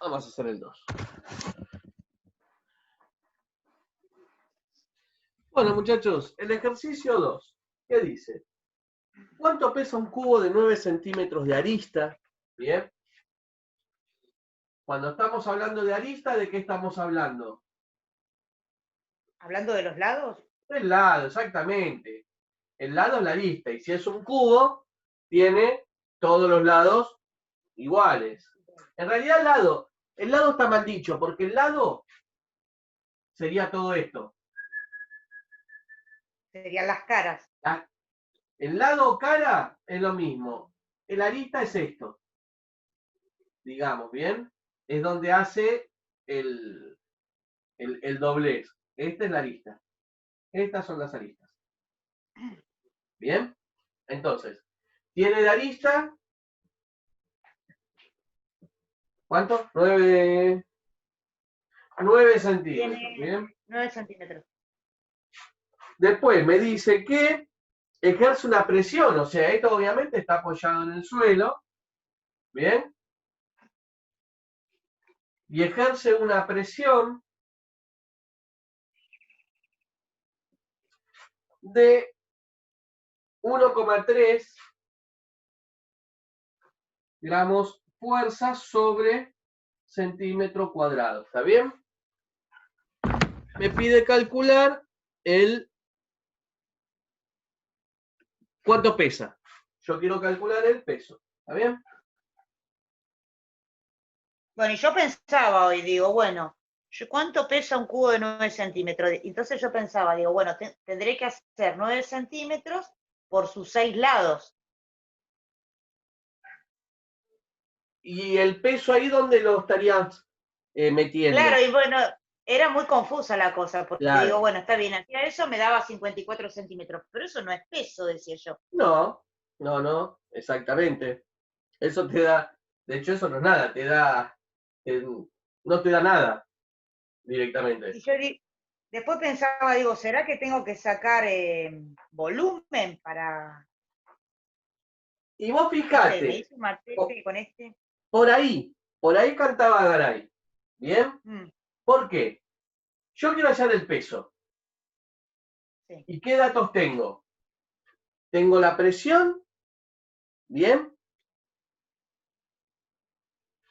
Vamos a hacer el 2. Bueno, muchachos, el ejercicio 2. ¿Qué dice? ¿Cuánto pesa un cubo de 9 centímetros de arista? Bien. Cuando estamos hablando de arista, ¿de qué estamos hablando? ¿Hablando de los lados? El lado, exactamente. El lado es la arista. Y si es un cubo, tiene todos los lados iguales. En realidad el lado está mal dicho, porque el lado sería todo esto. Serían las caras. El lado o cara es lo mismo. El arista es esto. Digamos, ¿bien? Es donde hace el doblez. Esta es la arista. Estas son las aristas. ¿Bien? Entonces, tiene de arista. ¿Cuánto? 9 centímetros. Tiene ¿Bien? 9 centímetros. Después me dice que ejerce una presión. O sea, esto obviamente está apoyado en el suelo. ¿Bien? Y ejerce una presión de 1,3 gramos fuerza sobre centímetro cuadrado. ¿Está bien? Me pide calcular ¿cuánto pesa? Yo quiero calcular el peso. ¿Está bien? Bueno, y yo pensaba hoy, digo, bueno, ¿cuánto pesa un cubo de 9 centímetros? Entonces yo pensaba, digo, bueno, tendré que hacer 9 centímetros por sus 6 lados. ¿Y el peso ahí dónde lo estarías metiendo? Claro, y bueno, era muy confusa la cosa, porque Claro. digo, bueno, está bien, hacía eso me daba 54 centímetros, pero eso no es peso, decía yo. No, exactamente. Eso te da, de hecho eso no es nada, no te da nada directamente. Y yo después pensaba, digo, ¿será que tengo que sacar volumen para...? Y vos No sé, me fijate, hice un martete con este. por ahí cantaba Garay. ¿Bien? ¿Por qué? Yo quiero hallar el peso. Sí. ¿Y qué datos tengo? Tengo la presión, ¿bien?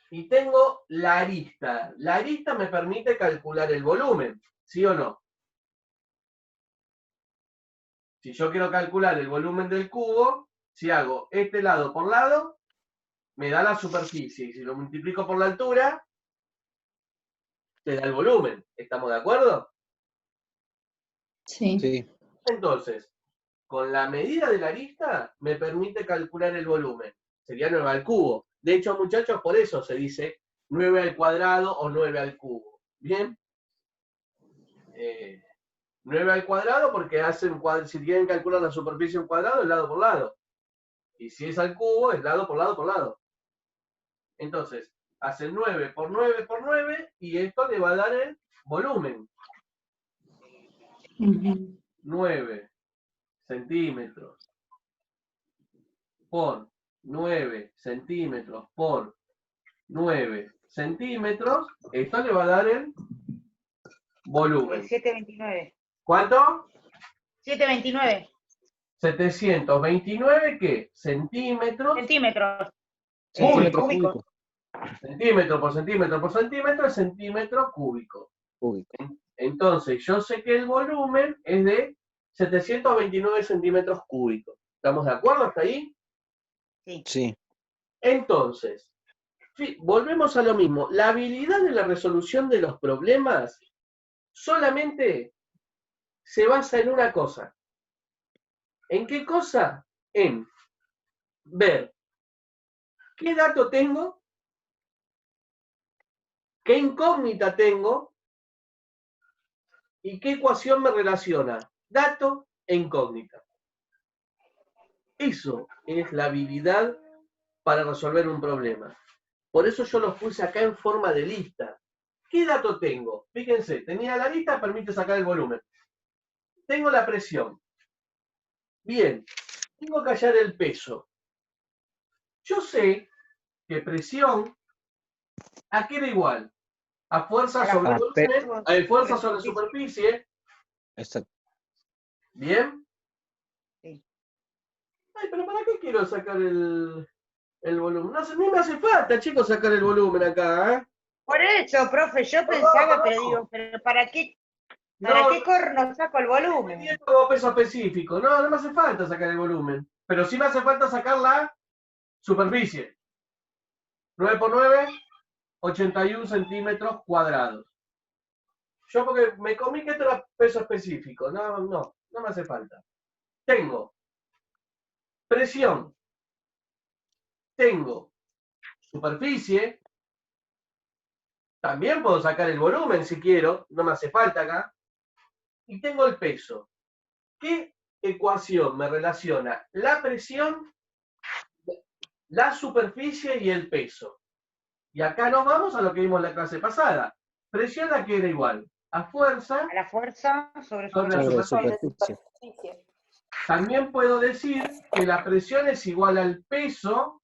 Y tengo la arista. La arista me permite calcular el volumen, ¿sí o no? Si yo quiero calcular el volumen del cubo, si hago este lado por lado, me da la superficie. Y si lo multiplico por la altura, te da el volumen. ¿Estamos de acuerdo? Sí. Entonces, con la medida de la arista, me permite calcular el volumen. Sería 9 al cubo. De hecho, muchachos, por eso se dice 9 al cuadrado o 9 al cubo. ¿Bien? 9 al cuadrado porque si quieren calcular la superficie en cuadrado, es lado por lado. Y si es al cubo, es lado por lado por lado. Entonces, hacen 9 por 9 por 9 y esto le va a dar el volumen. 9 centímetros por 9 centímetros por 9 centímetros, esto le va a dar el volumen. 729. ¿Cuánto? 729. 729, ¿qué? Centímetros. Centímetros. Cúbicos. Cúbicos. Centímetro por centímetro por centímetro es centímetro cúbico. Entonces, yo sé que el volumen es de 729 centímetros cúbicos. ¿Estamos de acuerdo hasta ahí? Sí. Entonces, sí, volvemos a lo mismo. La habilidad de la resolución de los problemas solamente se basa en una cosa. ¿En qué cosa? En ver qué dato tengo, qué incógnita tengo y qué ecuación me relaciona. Dato e incógnita. Eso es la habilidad para resolver un problema. Por eso yo los puse acá en forma de lista. ¿Qué dato tengo? Fíjense, tenía la lista, permite sacar el volumen. Tengo la presión. Bien, tengo que hallar el peso. Yo sé que presión ¿A qué era igual? A fuerza A la sobre fuerza volumen, a fuerza sobre superficie. superficie. Exacto. ¿Bien? Sí. Ay, pero ¿para qué quiero sacar el volumen? No sé, ni me hace falta, chicos, sacar el volumen acá, ¿eh? Por eso, profe, yo Por pensaba, abajo, pero abajo. digo, ¿pero para qué No, corno saco el volumen? dependiendo como peso específico. No, no me hace falta sacar el volumen. Pero sí me hace falta sacar la superficie. 9 por 9, 81 centímetros cuadrados. Yo porque me comí que esto era peso específico. No me hace falta. Tengo presión. Tengo superficie. También puedo sacar el volumen si quiero. No me hace falta acá. Y tengo el peso. ¿Qué ecuación me relaciona la presión, la superficie y el peso? Y acá nos vamos a lo que vimos en la clase pasada. Presión a que era igual a fuerza A la fuerza sobre sobre la Sobre superficie. superficie. También puedo decir que la presión es igual al peso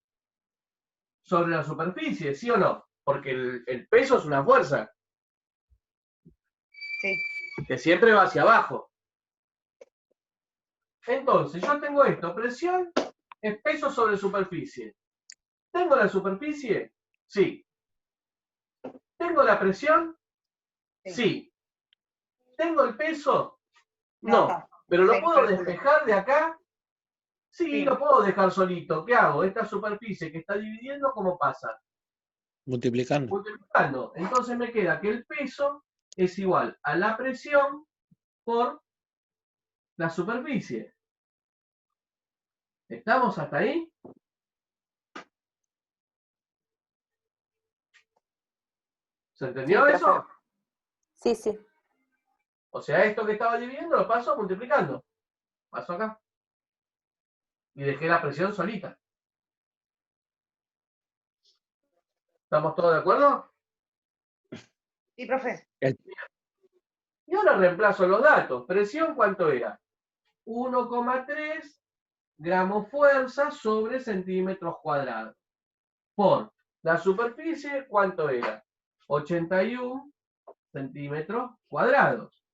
sobre la superficie, ¿sí o no? Porque el peso es una fuerza Sí. que siempre va hacia abajo. Entonces, yo tengo esto, presión es peso sobre superficie. ¿Tengo la superficie? Sí. ¿Tengo la presión? Sí. Sí. ¿Tengo el peso? No, No. ¿Pero lo se puedo calcula. despejar de acá? Sí, Sí. lo puedo dejar solito. ¿Qué hago? Esta superficie que está dividiendo, ¿cómo pasa? Multiplicando. Multiplicando. Entonces me queda que el peso es igual a la presión por la superficie. ¿Estamos hasta ahí? ¿Se entendió Sí, eso? profe. Sí, sí. O sea, esto que estaba dividiendo lo paso multiplicando. Paso acá. Y dejé la presión solita. ¿Estamos todos de acuerdo? Sí, profe. Y ahora reemplazo los datos. Presión, ¿cuánto era? 1,3 gramos fuerza sobre centímetros cuadrados. Por la superficie, ¿cuánto era? 81 centímetros cuadrados.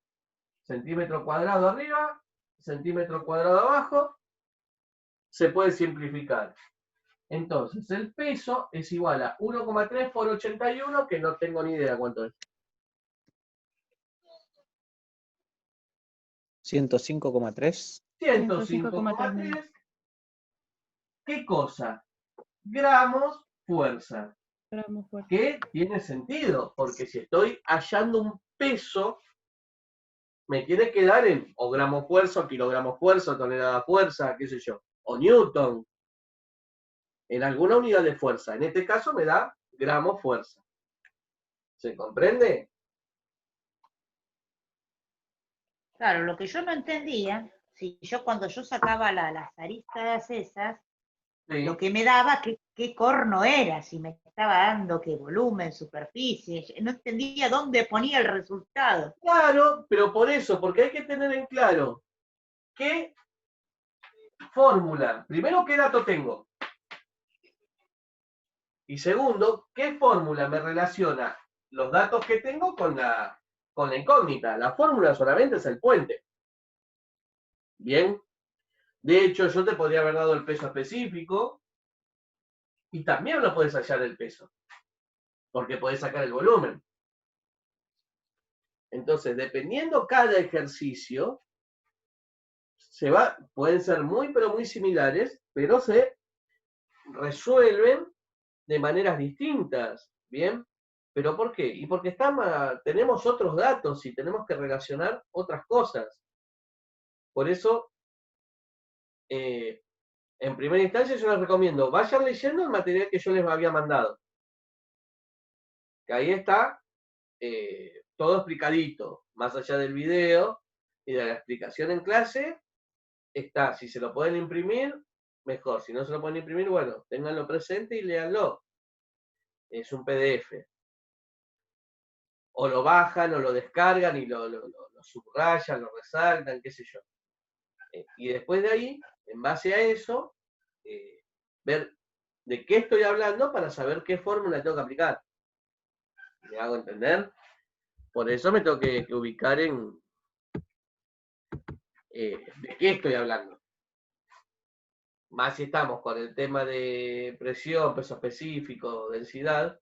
Centímetro cuadrado arriba, centímetro cuadrado abajo. Se puede simplificar. Entonces, el peso es igual a 1,3 por 81, que no tengo ni idea cuánto es. 105,3. 105,3. ¿Qué cosa? Gramos fuerza. Que tiene sentido, porque si estoy hallando un peso, me tiene que dar en o gramo fuerza, o kilogramo fuerza, o tonelada fuerza, qué sé yo, o newton, en alguna unidad de fuerza. En este caso me da gramo fuerza. ¿Se comprende? Claro, lo que yo no entendía, si yo cuando yo sacaba las aristas esas, Sí. lo que me daba, qué corno era, si me estaba dando qué volumen, superficie, no entendía dónde ponía el resultado. Claro, pero por eso, porque hay que tener en claro qué fórmula, primero qué dato tengo, y segundo, qué fórmula me relaciona los datos que tengo con la incógnita. La fórmula solamente es el puente. Bien. De hecho, yo te podría haber dado el peso específico y también lo puedes hallar el peso, porque podés sacar el volumen. Entonces, dependiendo cada ejercicio, pueden ser muy, pero muy similares, pero se resuelven de maneras distintas. ¿Bien? ¿Pero por qué? Y porque tenemos otros datos y tenemos que relacionar otras cosas. Por eso, en primera instancia yo les recomiendo, vayan leyendo el material que yo les había mandado. Que ahí está todo explicadito, más allá del video y de la explicación en clase, está, si se lo pueden imprimir, mejor, si no se lo pueden imprimir, bueno, ténganlo presente y léanlo. Es un PDF. O lo bajan o lo descargan y lo subrayan, lo resaltan, qué sé yo. Y después de ahí, en base a eso, ver de qué estoy hablando para saber qué fórmula tengo que aplicar. ¿Me hago entender? Por eso me tengo que ubicar en de qué estoy hablando. Más si estamos con el tema de presión, peso específico, densidad,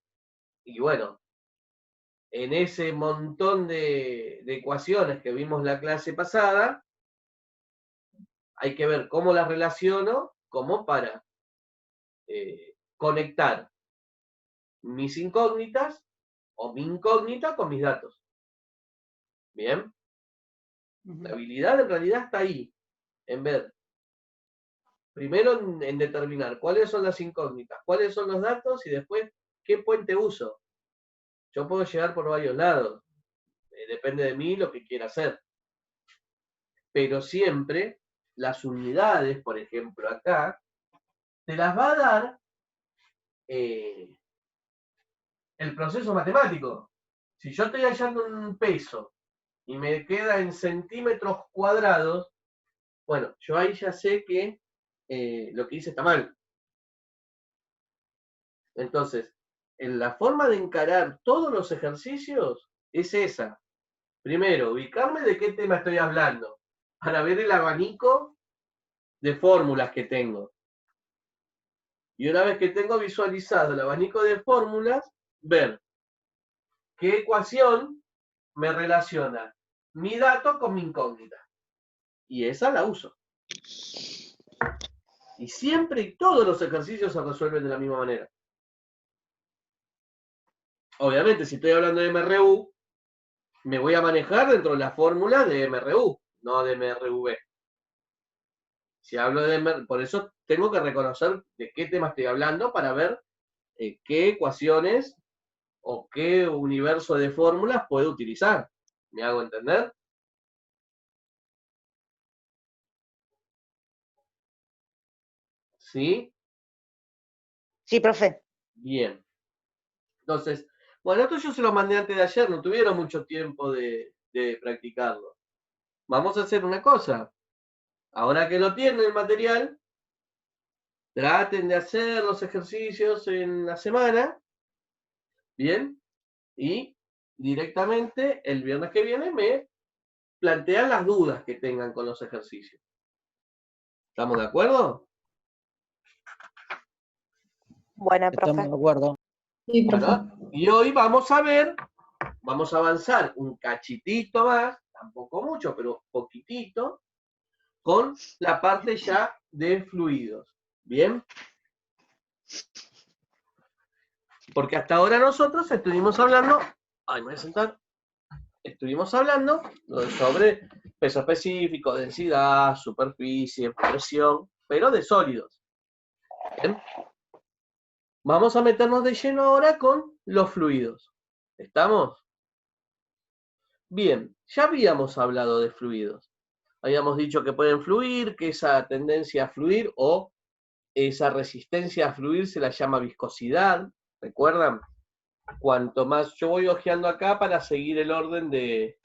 y bueno, en ese montón de ecuaciones que vimos la clase pasada, hay que ver cómo las relaciono, como para conectar mis incógnitas o mi incógnita con mis datos. Bien, la habilidad en realidad está ahí, en ver, primero en determinar cuáles son las incógnitas, cuáles son los datos y después qué puente uso. Yo puedo llegar por varios lados, depende de mí lo que quiera hacer. Pero siempre las unidades, por ejemplo acá, te las va a dar el proceso matemático. Si yo estoy hallando un peso y me queda en centímetros cuadrados, bueno, yo ahí ya sé que lo que hice está mal. Entonces, en la forma de encarar todos los ejercicios es esa. Primero, ubicarme de qué tema estoy hablando, para ver el abanico de fórmulas que tengo. Y una vez que tengo visualizado el abanico de fórmulas, ver qué ecuación me relaciona mi dato con mi incógnita. Y esa la uso. Y siempre y todos los ejercicios se resuelven de la misma manera. Obviamente, si estoy hablando de MRU, me voy a manejar dentro de la fórmula de MRU, no de MRV. Si hablo de MRU, por eso tengo que reconocer de qué tema estoy hablando para ver qué ecuaciones o qué universo de fórmulas puedo utilizar. ¿Me hago entender? ¿Sí? Sí, profe. Bien. Entonces, bueno, esto yo se lo mandé antes de ayer, no tuvieron mucho tiempo de practicarlo. Vamos a hacer una cosa. Ahora que lo tienen el material, traten de hacer los ejercicios en la semana, ¿bien? Y directamente el viernes que viene me plantean las dudas que tengan con los ejercicios. ¿Estamos de acuerdo? Bueno, Estamos profe. de acuerdo. Sí, profe. Bueno, y hoy vamos a ver, vamos a avanzar un cachitito más, tampoco mucho, pero poquitito, con la parte ya de fluidos. ¿Bien? Porque hasta ahora nosotros estuvimos hablando, ay, me voy a sentar, estuvimos hablando sobre peso específico, densidad, superficie, presión, pero de sólidos. ¿Bien? Vamos a meternos de lleno ahora con los fluidos. ¿Estamos? Bien, ya habíamos hablado de fluidos. Habíamos dicho que pueden fluir, que esa tendencia a fluir o esa resistencia a fluir se la llama viscosidad. ¿Recuerdan? Cuanto más, yo voy hojeando acá para seguir el orden de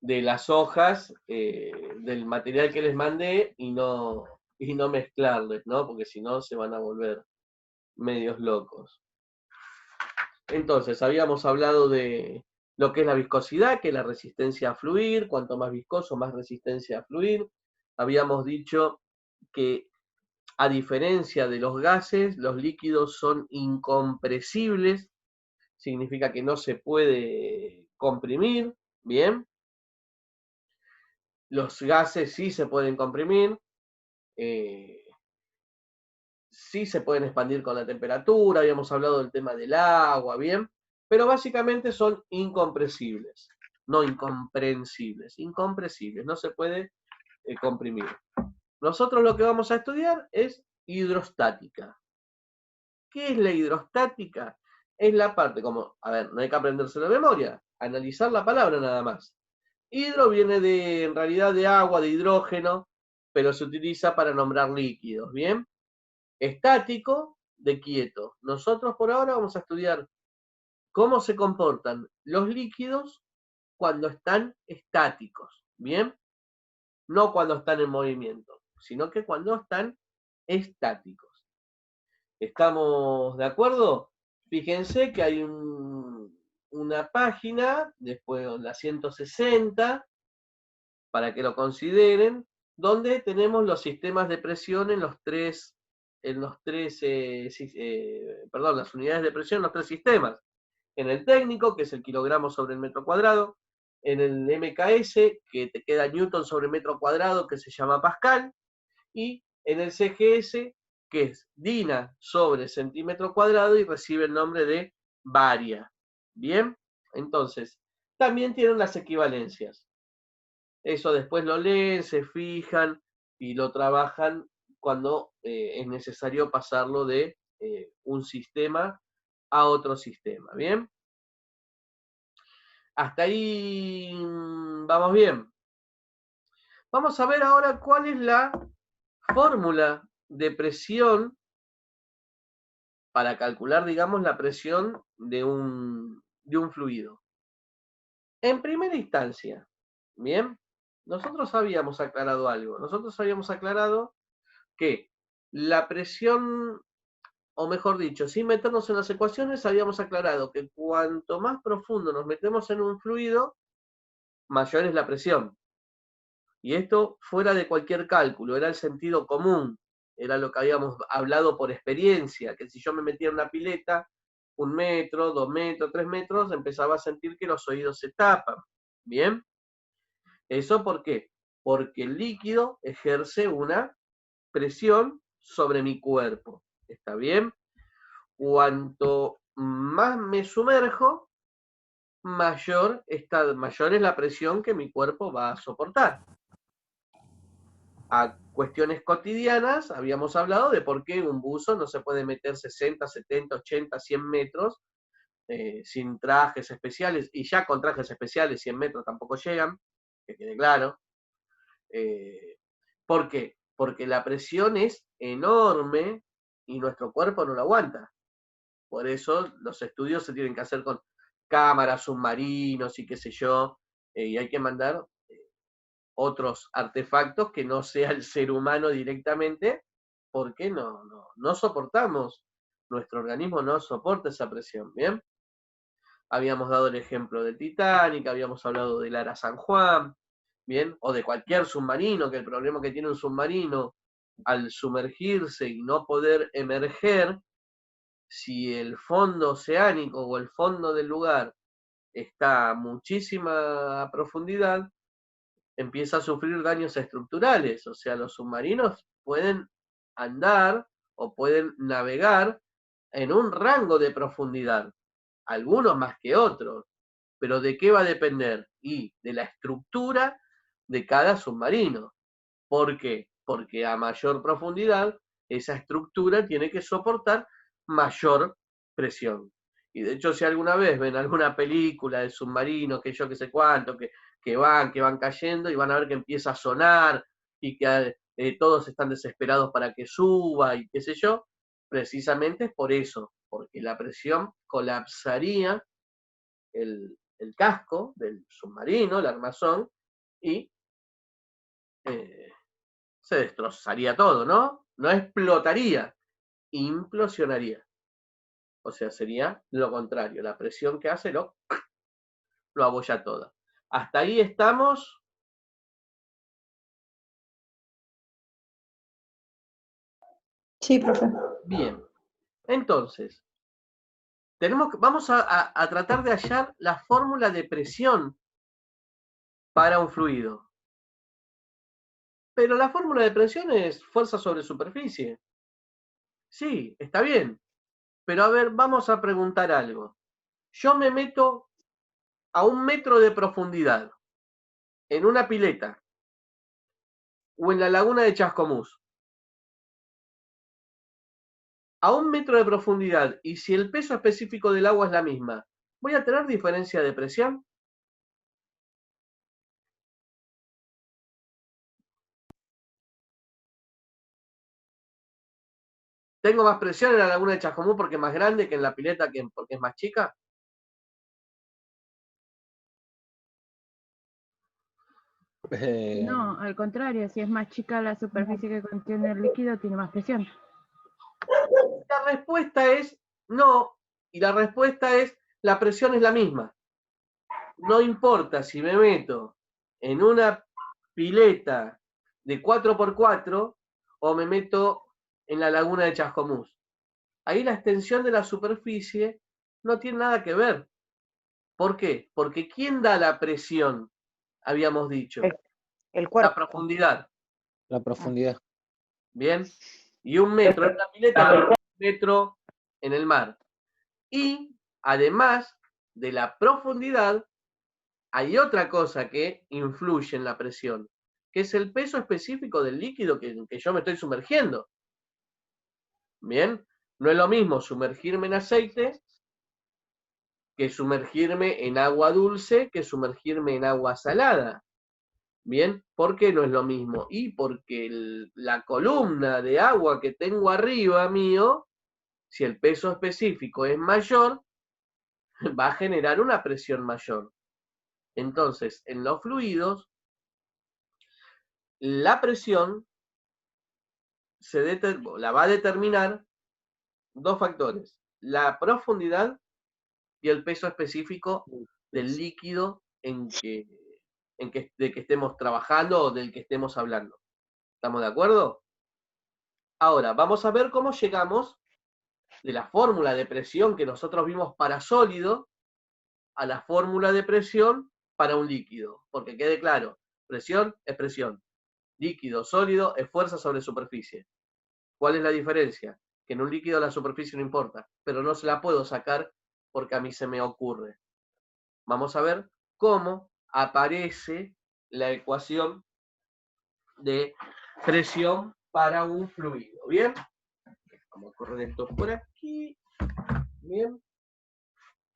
las hojas del material que les mandé y no mezclarles, ¿no? Porque si no se van a volver medios locos. Entonces, habíamos hablado de lo que es la viscosidad, que es la resistencia a fluir, cuanto más viscoso, más resistencia a fluir. Habíamos dicho que a diferencia de los gases, los líquidos son incompresibles, significa que no se puede comprimir, ¿bien? Los gases sí se pueden comprimir, sí se pueden expandir con la temperatura, habíamos hablado del tema del agua, ¿bien? Pero básicamente son incompresibles, no incomprensibles, incompresibles, no se puede comprimir. Nosotros lo que vamos a estudiar es hidrostática. ¿Qué es la hidrostática? Es la parte, como, a ver, no hay que aprendérselo de memoria, analizar la palabra nada más. Hidro viene en realidad de agua, de hidrógeno, pero se utiliza para nombrar líquidos, ¿bien? Estático, de quieto. Nosotros por ahora vamos a estudiar cómo se comportan los líquidos cuando están estáticos, ¿bien? No cuando están en movimiento, sino que cuando están estáticos. ¿Estamos de acuerdo? Fíjense que hay una página, después la 160, para que lo consideren, donde tenemos los sistemas de presión en los tres, perdón, las unidades de presión en los tres sistemas. En el técnico, que es el kilogramo sobre el metro cuadrado, en el MKS, que te queda Newton sobre metro cuadrado, que se llama Pascal, y en el CGS, que es Dina sobre centímetro cuadrado y recibe el nombre de varia. ¿Bien? Entonces, también tienen las equivalencias. Eso después lo leen, se fijan y lo trabajan cuando es necesario pasarlo de un sistema a otro sistema. ¿Bien? Hasta ahí vamos bien. Vamos a ver ahora cuál es la fórmula de presión para calcular, digamos, la presión de un fluido. En primera instancia, ¿bien? Nosotros habíamos aclarado algo. Nosotros habíamos aclarado que la presión, o mejor dicho, sin meternos en las ecuaciones, habíamos aclarado que cuanto más profundo nos metemos en un fluido, mayor es la presión. Y esto fuera de cualquier cálculo, era el sentido común, era lo que habíamos hablado por experiencia, que si yo me metía en una pileta, 1 metro, 2 metros, 3 metros, empezaba a sentir que los oídos se tapan. ¿Bien? ¿Eso por qué? Porque el líquido ejerce una presión sobre mi cuerpo. ¿Está bien? Cuanto más me sumerjo, mayor es la presión que mi cuerpo va a soportar. A cuestiones cotidianas, habíamos hablado de por qué un buzo no se puede meter 60, 70, 80, 100 metros sin trajes especiales, y ya con trajes especiales 100 metros tampoco llegan, que quede claro. ¿Por qué? Porque la presión es enorme y nuestro cuerpo no lo aguanta. Por eso los estudios se tienen que hacer con cámaras, submarinos y qué sé yo, y hay que mandar otros artefactos que no sea el ser humano directamente, porque no soportamos, nuestro organismo no soporta esa presión, ¿bien? Habíamos dado el ejemplo del Titanic, habíamos hablado del Ara San Juan, ¿bien? O de cualquier submarino, que el problema que tiene un submarino al sumergirse y no poder emerger, si el fondo oceánico o el fondo del lugar está a muchísima profundidad, empieza a sufrir daños estructurales. O sea, los submarinos pueden andar o pueden navegar en un rango de profundidad, algunos más que otros. ¿Pero de qué va a depender? Y de la estructura de cada submarino. ¿Por qué? Porque a mayor profundidad, esa estructura tiene que soportar mayor presión. Y de hecho, si alguna vez ven alguna película de submarinos, que yo que sé cuánto, que van cayendo y van a ver que empieza a sonar y que todos están desesperados para que suba y qué sé yo, precisamente es por eso, porque la presión colapsaría el casco del submarino, el armazón, y se destrozaría todo, ¿no? No explotaría, implosionaría. O sea, sería lo contrario, la presión que hace lo abolla todo. Hasta ahí estamos. Sí, profe. Bien. Entonces, vamos a tratar de hallar la fórmula de presión para un fluido. Pero la fórmula de presión es fuerza sobre superficie. Sí, está bien. Pero a ver, vamos a preguntar algo. Yo me meto a 1 metro de profundidad en una pileta o en la laguna de Chascomús. A 1 metro de profundidad, y si el peso específico del agua es la misma, ¿voy a tener diferencia de presión? ¿Tengo más presión en la laguna de Chascomús porque es más grande que en la pileta porque es más chica? No, al contrario, si es más chica la superficie que contiene el líquido, tiene más presión. La respuesta es no, Y la respuesta es, la presión es la misma. No importa si me meto en una pileta de 4x4 o me meto en la laguna de Chascomús. Ahí la extensión de la superficie no tiene nada que ver. ¿Por qué? Porque ¿quién da la presión? Habíamos dicho. El cuerpo. La profundidad. La profundidad. Bien. Y 1 metro en la pileta, no es 1 metro en el mar. Y además de la profundidad, hay otra cosa que influye en la presión, que es el peso específico del líquido que yo me estoy sumergiendo. Bien. No es lo mismo sumergirme en aceite que sumergirme en agua dulce, que sumergirme en agua salada. Bien, ¿por qué no es lo mismo? Y porque la columna de agua que tengo arriba mío, si el peso específico es mayor, va a generar una presión mayor. Entonces, en los fluidos, la presión la va a determinar 2 factores: la profundidad y el peso específico del líquido de que estemos trabajando o del que estemos hablando. ¿Estamos de acuerdo? Ahora, vamos a ver cómo llegamos de la fórmula de presión que nosotros vimos para sólido a la fórmula de presión para un líquido. Porque quede claro, presión es presión. Líquido sólido es fuerza sobre superficie. ¿Cuál es la diferencia? Que en un líquido la superficie no importa, pero no se la puedo sacar porque a mí se me ocurre. Vamos a ver cómo aparece la ecuación de presión para un fluido. ¿Bien? Vamos a correr esto por aquí. Bien.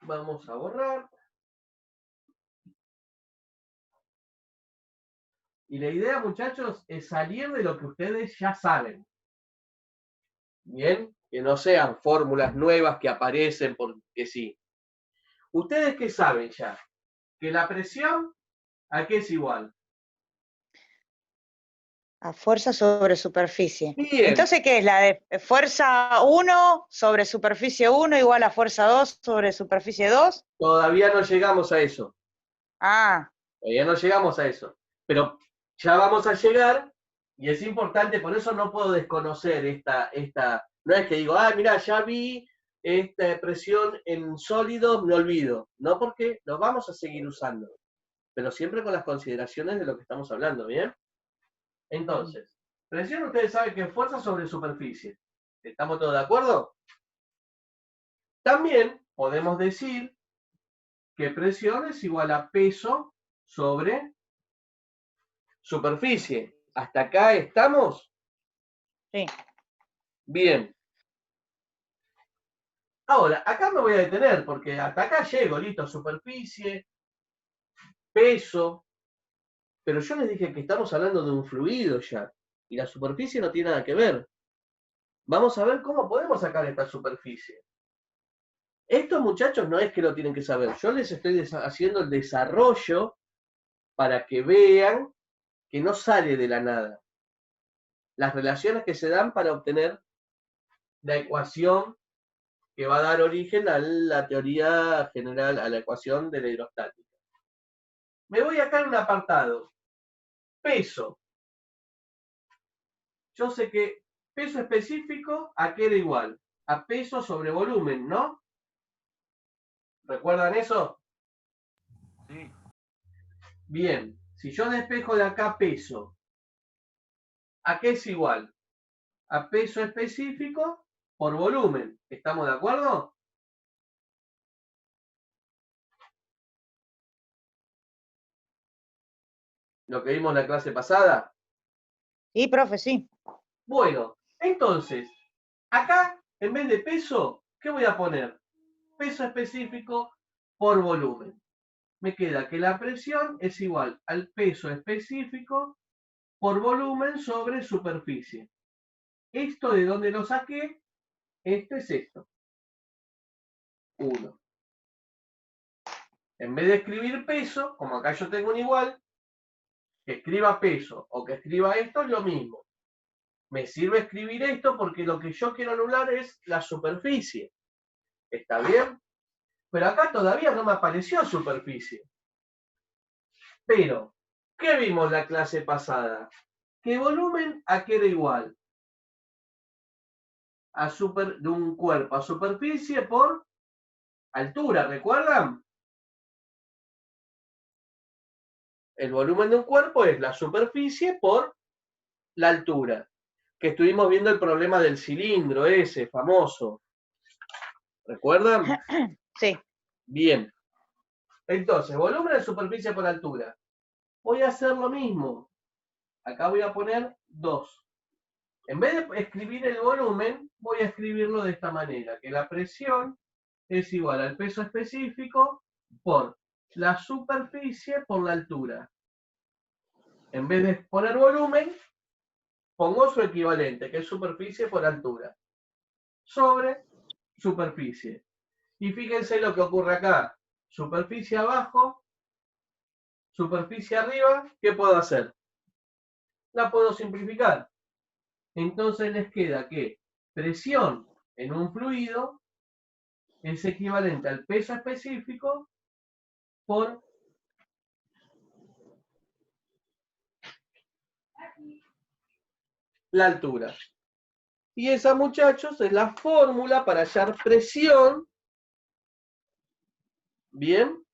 Vamos a borrar. Y la idea, muchachos, es salir de lo que ustedes ya saben. Bien, que no sean fórmulas nuevas que aparecen porque sí. ¿Ustedes qué saben ya? Que la presión, ¿a qué es igual? A fuerza sobre superficie. Bien. Entonces, ¿qué es? La de fuerza 1 sobre superficie 1 igual a fuerza 2 sobre superficie 2. Todavía no llegamos a eso. Ah, Todavía no llegamos a eso. Pero ya vamos a llegar y es importante, por eso no puedo desconocer esta. No es que digo, mira, ya vi esta presión en sólido, me olvido. No, porque lo vamos a seguir usando. Pero siempre con las consideraciones de lo que estamos hablando, ¿bien? Entonces, presión ustedes saben que es fuerza sobre superficie. ¿Estamos todos de acuerdo? También podemos decir que presión es igual a peso sobre superficie. ¿Hasta acá estamos? sí. Bien. Ahora, acá me voy a detener porque hasta acá llego, listo, superficie, peso, pero yo les dije que estamos hablando de un fluido ya, y la superficie no tiene nada que ver. Vamos a ver cómo podemos sacar esta superficie. Estos muchachos no es que lo tienen que saber, yo les estoy haciendo el desarrollo para que vean que no sale de la nada. Las relaciones que se dan para obtener la ecuación que va a dar origen a la teoría general, a la ecuación de la hidrostática. Me voy acá en un apartado. Peso. Yo sé que peso específico, ¿a qué era igual? A peso sobre volumen, ¿no? ¿Recuerdan eso? Sí. Bien. Si yo despejo de acá peso, ¿a qué es igual? A peso específico por volumen. ¿Estamos de acuerdo? Lo que vimos en la clase pasada. Sí, profe, sí. Bueno, entonces, acá, en vez de peso, ¿qué voy a poner? Peso específico por volumen. Me queda que la presión es igual al peso específico por volumen sobre superficie. ¿Esto de dónde lo saqué? Esto es esto. 1. En vez de escribir peso, como acá yo tengo un igual, que escriba peso o que escriba esto es lo mismo. Me sirve escribir esto porque lo que yo quiero anular es la superficie. ¿Está bien? Pero acá todavía no me apareció superficie. Pero, ¿qué vimos la clase pasada? Que volumen a qué era igual. De un cuerpo a superficie por altura, ¿recuerdan? El volumen de un cuerpo es la superficie por la altura. Que estuvimos viendo el problema del cilindro ese, famoso. ¿Recuerdan? Sí. Bien. Entonces, volumen de superficie por altura. Voy a hacer lo mismo. Acá voy a poner 2. En vez de escribir el volumen, voy a escribirlo de esta manera, que la presión es igual al peso específico por la superficie por la altura. En vez de poner volumen, pongo su equivalente, que es superficie por altura, sobre superficie. Y fíjense lo que ocurre acá. Superficie abajo, superficie arriba, ¿qué puedo hacer? La puedo simplificar. Entonces les queda que presión en un fluido es equivalente al peso específico por la altura. Y esa, muchachos, es la fórmula para hallar presión, ¿bien?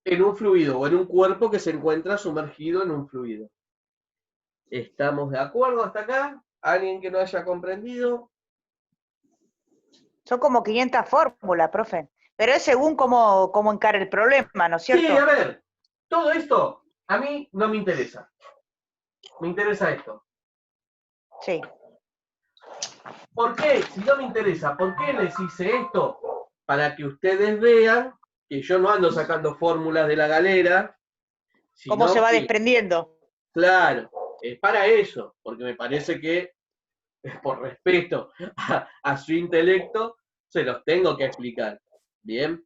En un fluido o en un cuerpo que se encuentra sumergido en un fluido. ¿Estamos de acuerdo hasta acá? ¿Alguien que no haya comprendido? Son como 500 fórmulas, profe. Pero es según cómo encara el problema, ¿no es cierto? Sí, a ver, todo esto a mí no me interesa. Me interesa esto. Sí. ¿Por qué? Si no me interesa, ¿por qué les hice esto? Para que ustedes vean que yo no ando sacando fórmulas de la galera. ¿Cómo se va que, desprendiendo? claro, es para eso, porque me parece que, por respeto a su intelecto, se los tengo que explicar. ¿Bien?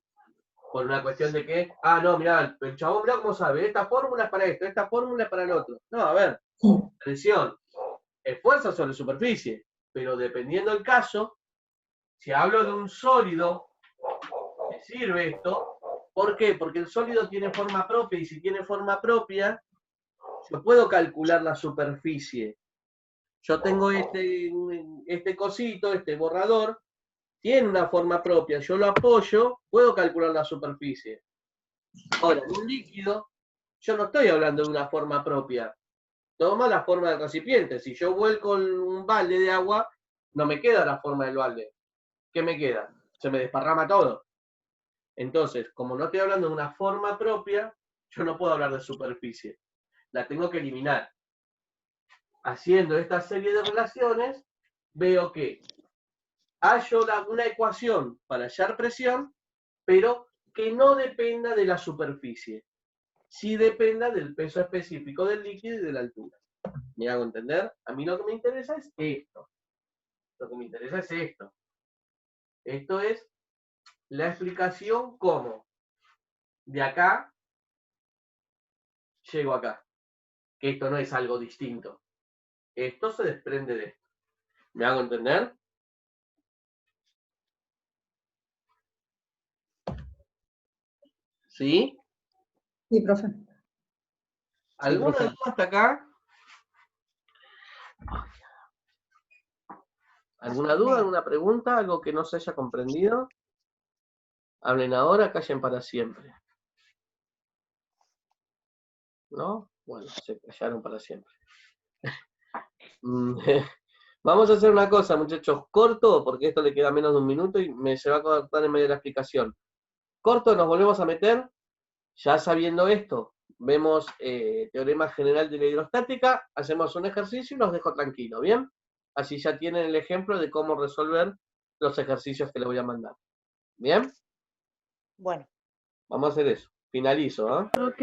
Por una cuestión de que, no, mirá, el chabón, mirá cómo sabe, esta fórmula es para esto, esta fórmula es para el otro. No, a ver, presión, es fuerza sobre superficie, pero dependiendo del caso, si hablo de un sólido, me sirve esto. ¿Por qué? Porque el sólido tiene forma propia, y si tiene forma propia, yo puedo calcular la superficie. Yo tengo este cosito, este borrador, tiene una forma propia, yo lo apoyo, puedo calcular la superficie. Ahora, en un líquido, yo no estoy hablando de una forma propia. Toma la forma del recipiente. Si yo vuelco un balde de agua, no me queda la forma del balde. ¿Qué me queda? Se me desparrama todo. Entonces, como no estoy hablando de una forma propia, yo no puedo hablar de superficie. La tengo que eliminar. Haciendo esta serie de relaciones, veo que hallo una ecuación para hallar presión, pero que no dependa de la superficie. Sí dependa del peso específico del líquido y de la altura. ¿Me hago entender? A mí lo que me interesa es esto. Lo que me interesa es esto. Esto es la explicación cómo de acá llego acá. Que esto no es algo distinto. Esto se desprende de esto. ¿Me hago entender? ¿Sí? Sí, profe. ¿Alguna profe. duda hasta acá? ¿Alguna duda, alguna pregunta, algo que no se haya comprendido? Hablen ahora, callen para siempre. ¿No? Bueno, se callaron para siempre. Vamos a hacer una cosa, muchachos, corto, porque esto le queda menos de un minuto y se va a cortar en medio de la explicación. Corto, nos volvemos a meter, ya sabiendo esto, vemos teorema general de la hidrostática, hacemos un ejercicio y los dejo tranquilos, ¿bien? Así ya tienen el ejemplo de cómo resolver los ejercicios que les voy a mandar. ¿Bien? Bueno. Vamos a hacer eso. Finalizo, ¿eh? Ok.